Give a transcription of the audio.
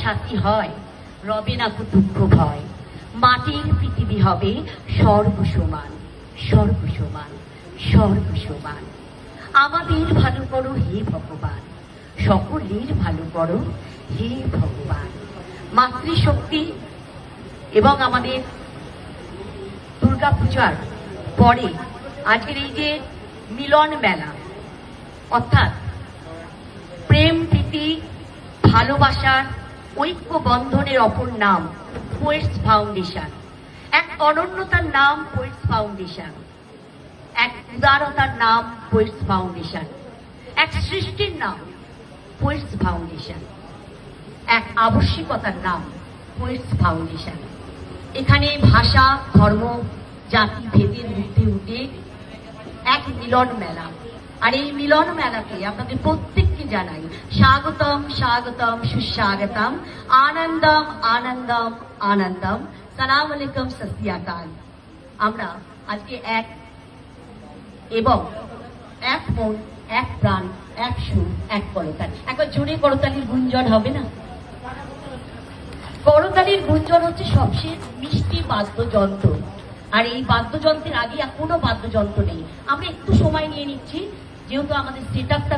সাথী হয়, রবে না কো দুঃখ ভয়। মাটির পৃথিবী হবে সর্বসমান, সর্বসমান, সর্বসমান। আমাদের ভালো করো হে ভগবান, সকলের ভালো করো হে ভগবান। মাতৃশক্তি এবং আমাদের দুর্গাপূজার পরে আজকের এই যে মিলন মেলা, অর্থাৎ প্রেম প্রীতি ভালোবাসার ঐক্য বন্ধনের অপর নাম পোয়েটস ফাউন্ডেশন। এক অনন্যতার নাম পোয়েটস ফাউন্ডেশন, এক উদারতার নাম পোয়েটস ফাউন্ডেশন, এক সৃষ্টির নাম পোয়েটস ফাউন্ডেশন, এক আবশ্যিকতার নাম পোয়েটস ফাউন্ডেশন। এখানে ভাষা, ধর্ম, জাতি ভেদের ঊর্ধ্বে উঠে এক মিলন মেলা। আর এই মিলন মেলাতে আপনাদের প্রত্যেককে জানাই স্বাগতম, স্বাগতম, সুস্বাগতম, আনন্দম, আনন্দম, আনন্দম। সালাম আলাইকুম, সত শ্রী আকাল। আমরা আজকে এক এবং এক মন, এক প্রাণ, এক সুর, এক করতালি। একবার জোরে করতালির গুঞ্জন হবে না? করতালির গুঞ্জন হচ্ছে সবচেয়ে মিষ্টি বাদ্যযন্ত্র। আর এই বাদ্যযন্ত্রের আগে আর কোনো বাদ্যযন্ত্র নেই। আমরা একটু সময় নিয়ে নিচ্ছি, যেহেতু আমাদের সেট আপটা